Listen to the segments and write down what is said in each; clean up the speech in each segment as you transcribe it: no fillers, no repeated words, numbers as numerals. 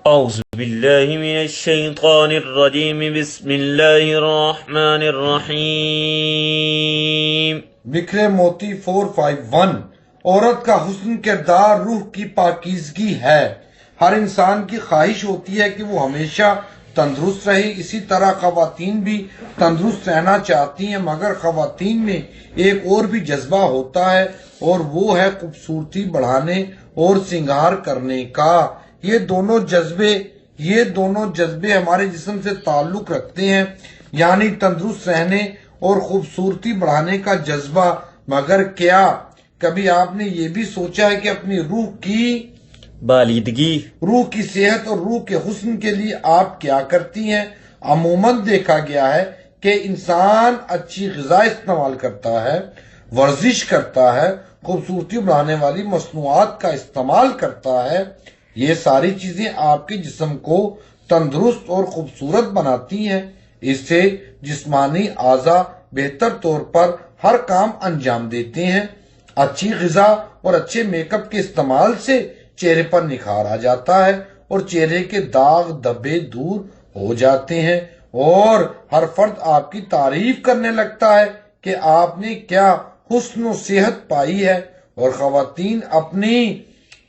اعوذ باللہ من الشیطان الرجیم بسم اللہ الرحمن الرحیم۔ بکھرے موتی 451۔ عورت کا حسن کردار روح کی پاکیزگی ہے۔ ہر انسان کی خواہش ہوتی ہے کہ وہ ہمیشہ تندرست رہے، اسی طرح خواتین بھی تندرست رہنا چاہتی ہیں، مگر خواتین میں ایک اور بھی جذبہ ہوتا ہے اور وہ ہے خوبصورتی بڑھانے اور سنگار کرنے کا۔ یہ دونوں جذبے ہمارے جسم سے تعلق رکھتے ہیں، یعنی تندرست رہنے اور خوبصورتی بڑھانے کا جذبہ۔ مگر کیا کبھی آپ نے یہ بھی سوچا ہے کہ اپنی روح کی بالیدگی، روح کی صحت اور روح کے حسن کے لیے آپ کیا کرتی ہیں؟ عموماً دیکھا گیا ہے کہ انسان اچھی غذا استعمال کرتا ہے، ورزش کرتا ہے، خوبصورتی بڑھانے والی مصنوعات کا استعمال کرتا ہے۔ یہ ساری چیزیں آپ کے جسم کو تندرست اور خوبصورت بناتی ہیں۔ اس سے جسمانی اعضاء بہتر طور پر ہر کام انجام دیتے ہیں۔ اچھی غذا اور اچھے میک اپ کے استعمال سے چہرے پر نکھار آ جاتا ہے اور چہرے کے داغ دھبے دور ہو جاتے ہیں، اور ہر فرد آپ کی تعریف کرنے لگتا ہے کہ آپ نے کیا حسن و صحت پائی ہے، اور خواتین اپنی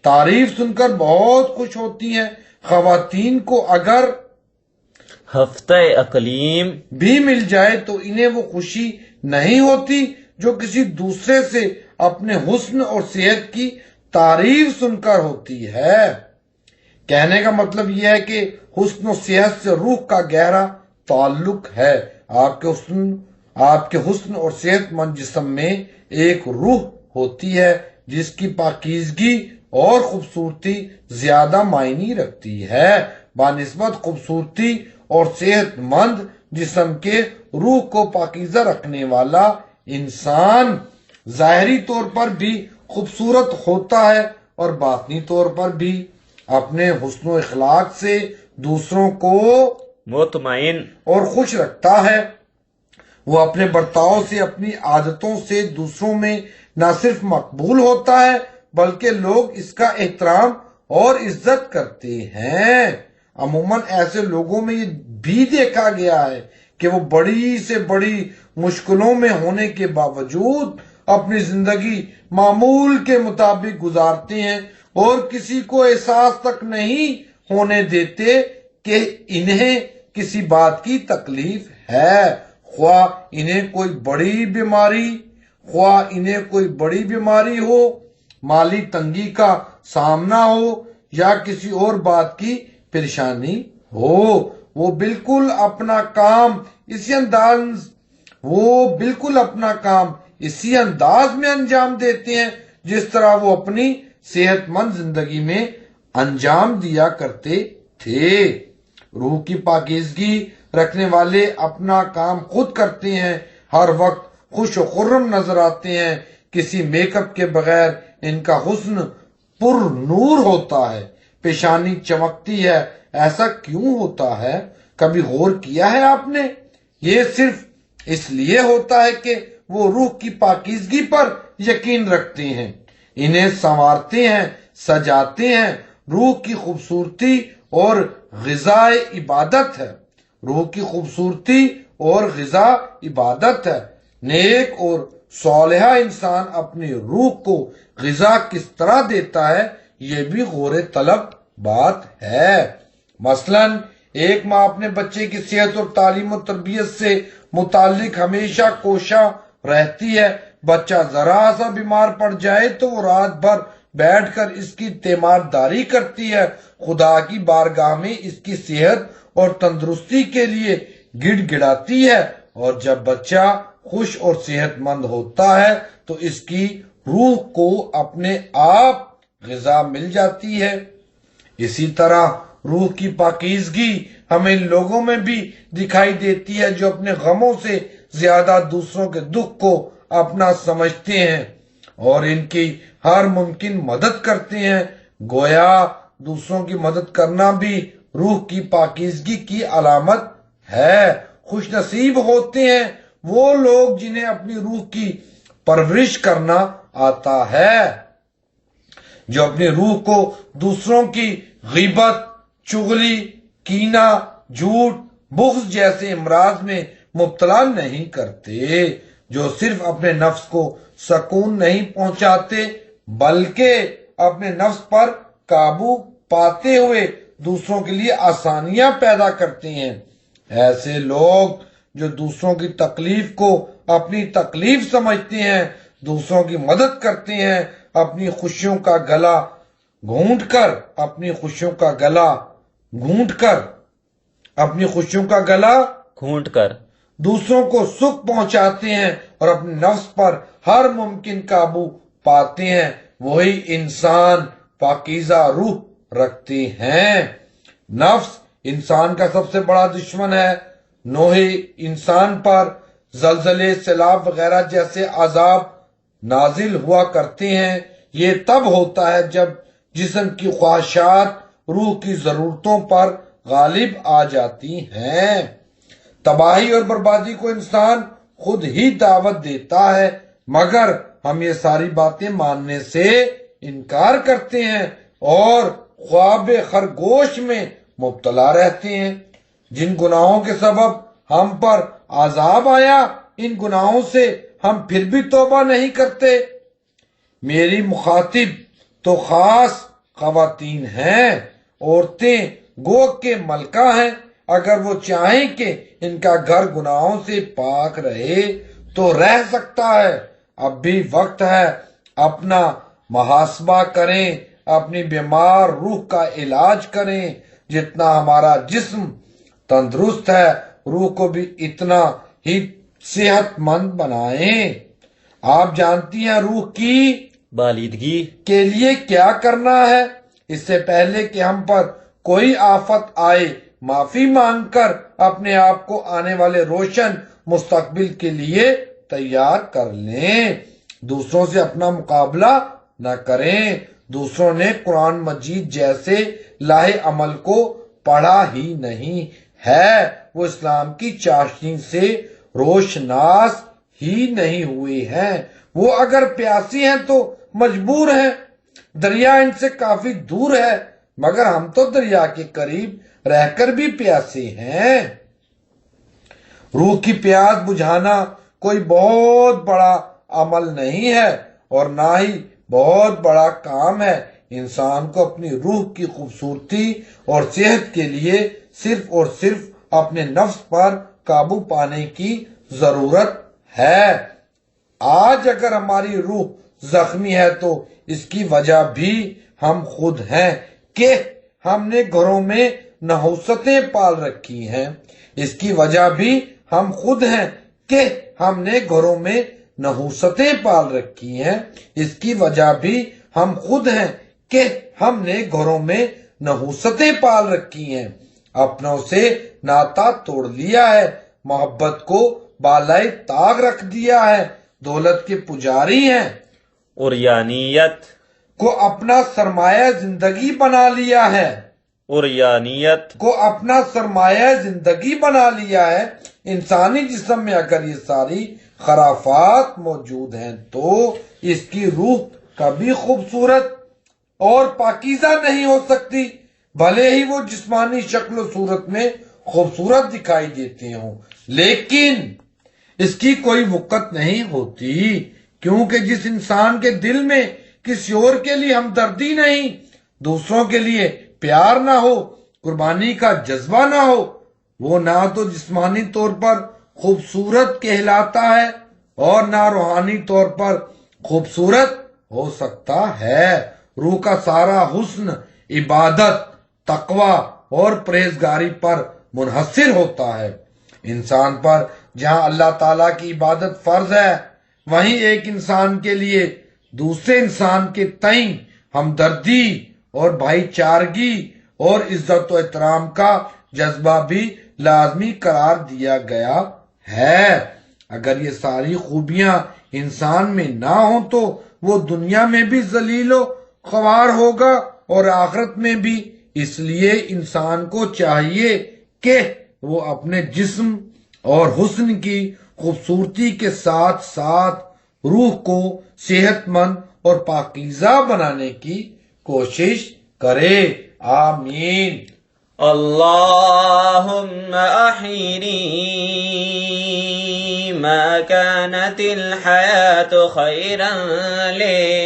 تعریف سن کر بہت خوش ہوتی ہیں۔ خواتین کو اگر ہفتہ اقلیم بھی مل جائے تو انہیں وہ خوشی نہیں ہوتی جو کسی دوسرے سے اپنے حسن اور صحت کی تعریف سن کر ہوتی ہے۔ کہنے کا مطلب یہ ہے کہ حسن و صحت سے روح کا گہرا تعلق ہے۔ آپ کے حسن اور صحت مند جسم میں ایک روح ہوتی ہے جس کی پاکیزگی اور خوبصورتی زیادہ معنی رکھتی ہے بنسبت خوبصورتی اور صحت مند جسم کے روح کو پاکیزہ رکھنے والا انسان ظاہری طور پر بھی خوبصورت ہوتا ہے اور باطنی طور پر بھی اپنے حسن و اخلاق سے دوسروں کو مطمئن اور خوش رکھتا ہے۔ وہ اپنے برتاؤ سے، اپنی عادتوں سے دوسروں میں نہ صرف مقبول ہوتا ہے بلکہ لوگ اس کا احترام اور عزت کرتے ہیں۔ عموماً ایسے لوگوں میں یہ بھی دیکھا گیا ہے کہ وہ بڑی سے بڑی مشکلوں میں ہونے کے باوجود اپنی زندگی معمول کے مطابق گزارتے ہیں اور کسی کو احساس تک نہیں ہونے دیتے کہ انہیں کسی بات کی تکلیف ہے، خواہ انہیں کوئی بڑی بیماری ہو، مالی تنگی کا سامنا ہو یا کسی اور بات کی پریشانی ہو۔ وہ بالکل اپنا کام اسی انداز میں انجام دیتے ہیں جس طرح وہ اپنی صحت مند زندگی میں انجام دیا کرتے تھے۔ روح کی پاکیزگی رکھنے والے اپنا کام خود کرتے ہیں، ہر وقت خوش و خرم نظر آتے ہیں، کسی میک اپ کے بغیر ان کا حسن پر نور ہوتا ہے، پیشانی چمکتی ہے۔ ایسا کیوں ہوتا ہے؟ کبھی غور کیا ہے آپ نے؟ یہ صرف اس لیے ہوتا ہے کہ وہ روح کی پاکیزگی پر یقین رکھتے ہیں، انہیں سنوارتے ہیں، سجاتے ہیں۔ روح کی خوبصورتی اور غذا عبادت ہے۔ روح کی خوبصورتی اور غذا عبادت ہے۔ نیک اور صالحہ انسان اپنی روح کو غذا کس طرح دیتا ہے، یہ بھی غور طلب بات ہے۔ مثلاً ایک ماں اپنے بچے کی صحت اور تعلیم و تربیت سے متعلق ہمیشہ کوشاں رہتی ہے۔ بچہ ذرا سا بیمار پڑ جائے تو وہ رات بھر بیٹھ کر اس کی تیمارداری کرتی ہے، خدا کی بارگاہ میں اس کی صحت اور تندرستی کے لیے گڑ گڑاتی ہے، اور جب بچہ خوش اور صحت مند ہوتا ہے تو اس کی روح کو اپنے آپ غذا مل جاتی ہے۔ اسی طرح روح کی پاکیزگی ہمیں ان لوگوں میں بھی دکھائی دیتی ہے جو اپنے غموں سے زیادہ دوسروں کے دکھ کو اپنا سمجھتے ہیں اور ان کی ہر ممکن مدد کرتے ہیں۔ گویا دوسروں کی مدد کرنا بھی روح کی پاکیزگی کی علامت ہے۔ خوش نصیب ہوتے ہیں وہ لوگ جنہیں اپنی روح کی پرورش کرنا آتا ہے، جو اپنی روح کو دوسروں کی غیبت، چغلی، کینہ، جھوٹ، بغض جیسے امراض میں مبتلا نہیں کرتے، جو صرف اپنے نفس کو سکون نہیں پہنچاتے بلکہ اپنے نفس پر قابو پاتے ہوئے دوسروں کے لیے آسانیاں پیدا کرتے ہیں۔ ایسے لوگ جو دوسروں کی تکلیف کو اپنی تکلیف سمجھتے ہیں، دوسروں کی مدد کرتے ہیں، اپنی خوشیوں کا گلا گھونٹ کر دوسروں کو سکھ پہنچاتے ہیں اور اپنے نفس پر ہر ممکن قابو پاتے ہیں، وہی انسان پاکیزہ روح رکھتے ہیں۔ نفس انسان کا سب سے بڑا دشمن ہے۔ نوح انسان پر زلزلے، سیلاب وغیرہ جیسے عذاب نازل ہوا کرتے ہیں۔ یہ تب ہوتا ہے جب جسم کی خواہشات روح کی ضرورتوں پر غالب آ جاتی ہیں۔ تباہی اور بربادی کو انسان خود ہی دعوت دیتا ہے، مگر ہم یہ ساری باتیں ماننے سے انکار کرتے ہیں اور خواب خرگوش میں مبتلا رہتے ہیں۔ جن گناہوں کے سبب ہم پر عذاب آیا، ان گناہوں سے ہم پھر بھی توبہ نہیں کرتے۔ میری مخاطب تو خاص خواتین ہیں، عورتیں گو کے ملکہ ہیں۔ اگر وہ چاہیں کہ ان کا گھر گناہوں سے پاک رہے تو رہ سکتا ہے۔ اب بھی وقت ہے، اپنا محاسبہ کریں، اپنی بیمار روح کا علاج کریں۔ جتنا ہمارا جسم تندرست ہے، روح کو بھی اتنا ہی صحت مند بنائیں۔ آپ جانتی ہیں روح کی بالیدگی کے لیے کیا کرنا ہے؟ اس سے پہلے کہ ہم پر کوئی آفت آئے، معافی مانگ کر اپنے آپ کو آنے والے روشن مستقبل کے لیے تیار کر لیں۔ دوسروں سے اپنا مقابلہ نہ کریں۔ دوسروں نے قرآن مجید جیسے لاہ عمل کو پڑھا ہی نہیں ہے، وہ اسلام کی چاشنی سے روشناس ہی نہیں ہوئے ہیں۔ وہ اگر پیاسی ہیں تو مجبور ہیں، دریا ان سے کافی دور ہے، مگر ہم تو دریا کے قریب رہ کر بھی پیاسے ہیں۔ روح کی پیاس بجھانا کوئی بہت بڑا عمل نہیں ہے اور نہ ہی بہت بڑا کام ہے۔ انسان کو اپنی روح کی خوبصورتی اور صحت کے لیے صرف اور صرف اپنے نفس پر قابو پانے کی ضرورت ہے۔ آج اگر ہماری روح زخمی ہے تو اس کی وجہ بھی ہم خود ہیں کہ ہم نے گھروں میں نحوستیں پال رکھی ہیں۔ اس کی وجہ بھی ہم خود ہیں کہ ہم نے گھروں میں نحوستیں پال رکھی ہیں۔ اس کی وجہ بھی ہم خود ہیں کہ ہم نے گھروں میں نحوستیں پال رکھی ہیں۔ اپنوں سے ناتا توڑ لیا ہے، محبت کو بالائے طاق رکھ دیا ہے، دولت کے پجاری ہیں، اوریانیت کو اپنا سرمایہ زندگی بنا لیا ہے، انسانی جسم میں اگر یہ ساری خرافات موجود ہیں تو اس کی روح کبھی خوبصورت اور پاکیزہ نہیں ہو سکتی، بھلے ہی وہ جسمانی شکل و صورت میں خوبصورت دکھائی دیتے ہوں، لیکن اس کی کوئی وقت نہیں ہوتی، کیونکہ جس انسان کے دل میں کسی اور کے لیے ہمدردی نہیں، دوسروں کے لیے پیار نہ ہو، قربانی کا جذبہ نہ ہو، وہ نہ تو جسمانی طور پر خوبصورت کہلاتا ہے اور نہ روحانی طور پر خوبصورت ہو سکتا ہے۔ روح کا سارا حسن عبادت، تقوی اور پرہیزگاری پر منحصر ہوتا ہے۔ انسان پر جہاں اللہ تعالیٰ کی عبادت فرض ہے، وہیں ایک انسان کے لیے دوسرے انسان کے تئیں ہمدردی اور بھائی چارگی اور عزت و احترام کا جذبہ بھی لازمی قرار دیا گیا ہے۔ اگر یہ ساری خوبیاں انسان میں نہ ہوں تو وہ دنیا میں بھی ذلیل و خوار ہوگا اور آخرت میں بھی۔ اس لیے انسان کو چاہیے کہ وہ اپنے جسم اور حسن کی خوبصورتی کے ساتھ ساتھ روح کو صحت مند اور پاکیزہ بنانے کی کوشش کرے۔ آمین۔ اللهم أحيني ما كانت الحياة خيرا لي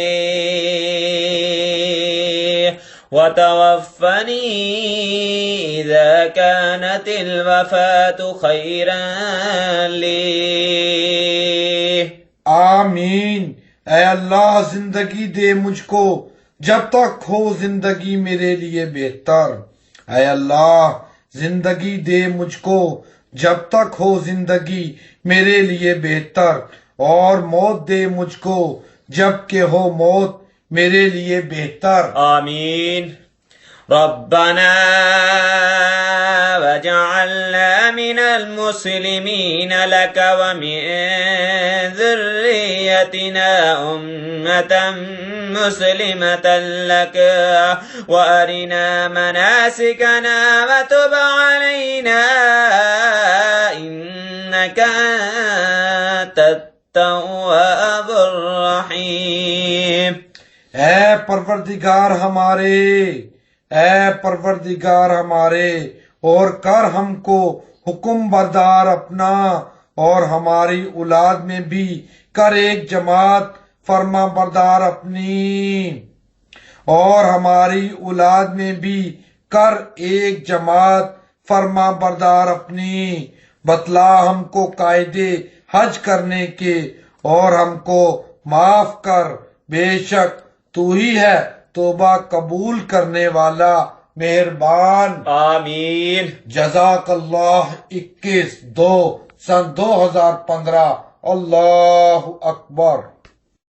وتوفني إذا كانت الوفاة خيرا لي. آمین. اے اللہ زندگی دے مجھ کو جب تک ہو زندگی میرے لیے بہتر. اے اللہ زندگی دے مجھ کو جب تک ہو زندگی میرے لیے بہتر، اور موت دے مجھ کو جب کہ ہو موت میرے لیے بہتر. آمین. ربنا وجعلنا من المسلمين لك ومن ذريتنا أمة مسلمة لك وأرنا مناسكنا وتب علينا إنك أنت التواب الرحيم. اے پروردگار ہمارے، اے پروردگار ہمارے، اور کر ہم کو حکم بردار اپنا، اور ہماری اولاد میں بھی کر ایک جماعت فرما بردار اپنی، اور ہماری اولاد میں بھی کر ایک جماعت فرما بردار اپنی. بتلا ہم کو قاعدے حج کرنے کے، اور ہم کو معاف کر، بے شک تو ہی ہے توبہ قبول کرنے والا مہربان. آمین. جزاک اللہ. 21/2/2015. اللہ اکبر.